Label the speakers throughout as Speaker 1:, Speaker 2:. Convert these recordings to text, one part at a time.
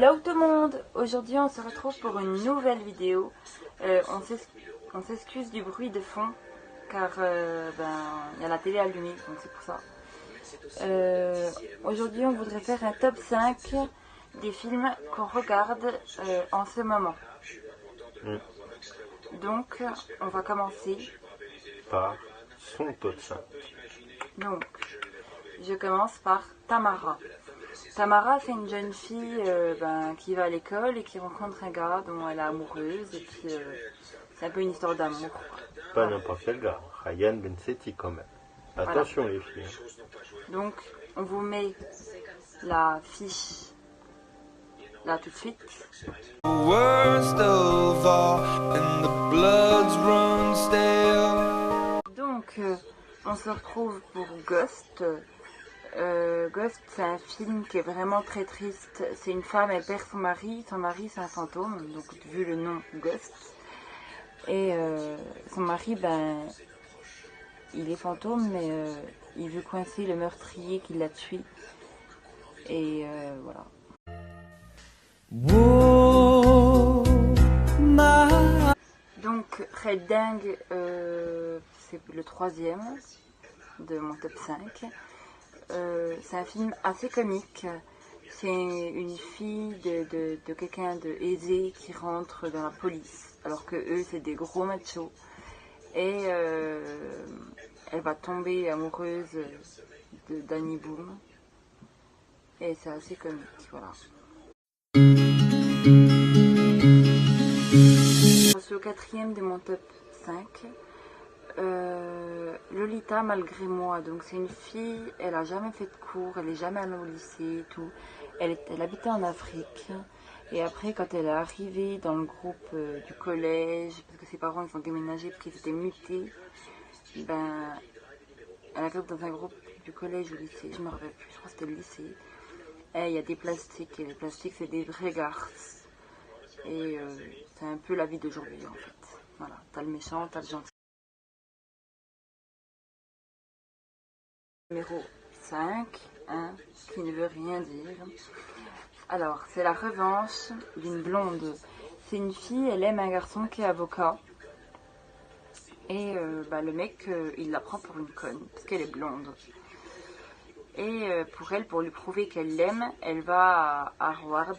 Speaker 1: Hello tout le monde. Aujourd'hui on se retrouve pour une nouvelle vidéo. On s'excuse du bruit de fond car il y a la télé allumée, donc c'est pour ça. Aujourd'hui on voudrait faire un top 5 des films qu'on regarde en ce moment. Donc on va commencer
Speaker 2: par son top 5.
Speaker 1: Donc je commence par Tamara. Tamara, c'est une jeune fille qui va à l'école et qui rencontre un gars dont elle est amoureuse. Et puis, c'est un peu une histoire d'amour.
Speaker 2: Pas n'importe quel gars, Ryan Bensetti quand même. Attention les filles.
Speaker 1: Donc, on vous met la fiche là tout de suite. Donc, on se retrouve pour Ghost. Ghost, c'est un film qui est vraiment très triste. C'est une femme, elle perd son mari c'est un fantôme, donc vu le nom Ghost. Et son mari, il est fantôme, mais il veut coincer le meurtrier qui l'a tué. Et voilà. Donc Red Dingue, c'est le troisième de mon top 5. C'est un film assez comique. C'est une fille de quelqu'un de aisé qui rentre dans la police, alors que eux c'est des gros machos. Et elle va tomber amoureuse de Danny Boom. Et c'est assez comique, voilà. C'est le quatrième de mon top 5. Lolita malgré moi, donc c'est une fille, elle a jamais fait de cours, elle est jamais allée au lycée et tout. Elle habitait en Afrique et après quand elle est arrivée dans le groupe du collège, parce que ses parents ils ont déménagé parce qu'ils étaient mutés, elle arrive dans un groupe du collège ou lycée, je me rappelle plus, je crois que c'était le lycée. Et il y a des plastiques et les plastiques c'est des vrais garces et c'est un peu la vie d'aujourd'hui en fait. Voilà, t'as le méchant, t'as le gentil. Numéro 5, qui ne veut rien dire. Alors, c'est la revanche d'une blonde. C'est une fille, elle aime un garçon qui est avocat. Et le mec, il la prend pour une conne, parce qu'elle est blonde. Et pour lui prouver qu'elle l'aime, elle va à Harvard.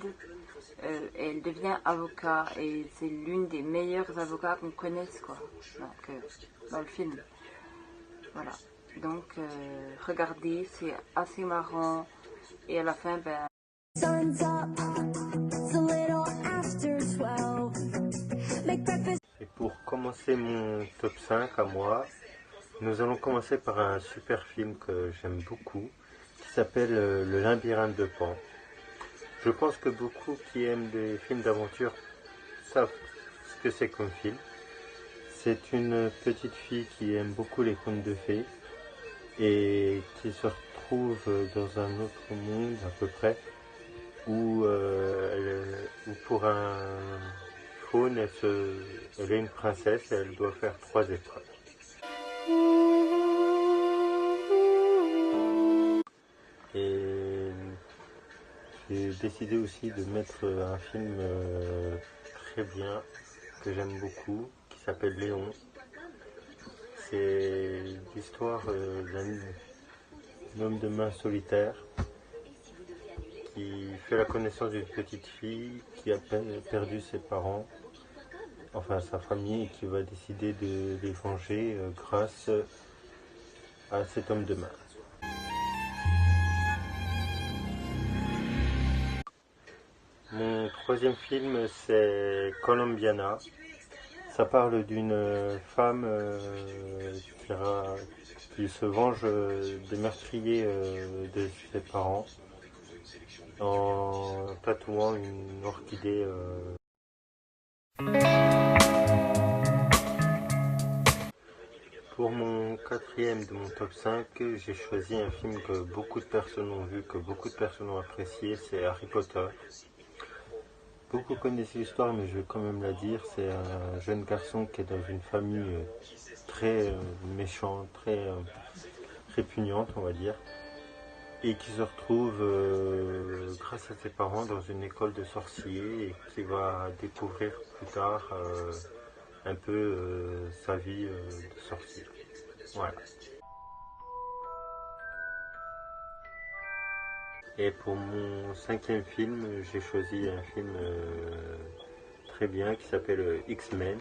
Speaker 1: Et elle devient avocat. Et c'est l'une des meilleures avocats qu'on connaisse, quoi. Donc, dans le film. Voilà. Donc, regardez, c'est assez marrant. Et à la fin,
Speaker 2: Et pour commencer mon top 5 à moi, nous allons commencer par un super film que j'aime beaucoup, qui s'appelle Le Labyrinthe de Pan. Je pense que beaucoup qui aiment des films d'aventure savent ce que c'est comme film. C'est une petite fille qui aime beaucoup les contes de fées et qui se retrouve dans un autre monde à peu près où pour un faune elle est une princesse et elle doit faire 3 épreuves. Et j'ai décidé aussi de mettre un film très bien que j'aime beaucoup qui s'appelle Léon. C'est l'histoire d'un homme de main solitaire qui fait la connaissance d'une petite fille qui a perdu ses parents, enfin sa famille, et qui va décider de les venger grâce à cet homme de main. Mon troisième film, c'est Colombiana. Ça parle d'une femme qui se venge des meurtriers de ses parents en tatouant une orchidée. Pour mon quatrième de mon top 5, j'ai choisi un film que beaucoup de personnes ont vu, que beaucoup de personnes ont apprécié, c'est Harry Potter. Beaucoup connaissent l'histoire, mais je vais quand même la dire. C'est un jeune garçon qui est dans une famille très méchante, très répugnante, on va dire. et qui se retrouve grâce à ses parents dans une école de sorciers et qui va découvrir plus tard un peu sa vie de sorcier. Voilà. Et pour mon cinquième film, j'ai choisi un film très bien qui s'appelle X-Men.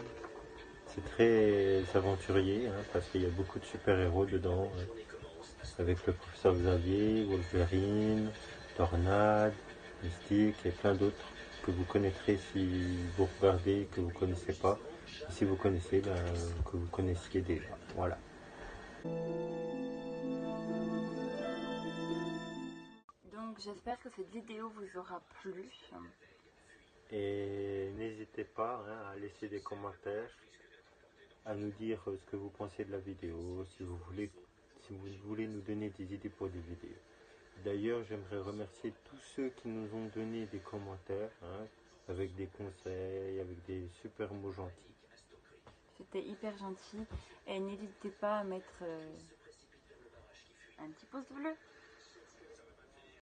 Speaker 2: C'est très aventurier hein, parce qu'il y a beaucoup de super-héros dedans, hein, avec le professeur Xavier, Wolverine, Tornade, Mystique et plein d'autres que vous connaîtrez si vous regardez et que vous ne connaissez pas. Et si vous connaissez, ben, que vous connaissiez déjà. Voilà.
Speaker 1: Donc j'espère que cette vidéo vous aura plu.
Speaker 2: Et n'hésitez pas hein, à laisser des commentaires, à nous dire ce que vous pensez de la vidéo, si vous voulez nous donner des idées pour des vidéos. D'ailleurs, j'aimerais remercier tous ceux qui nous ont donné des commentaires, hein, avec des conseils, avec des super mots gentils.
Speaker 1: C'était hyper gentil et n'hésitez pas à mettre un petit pouce bleu.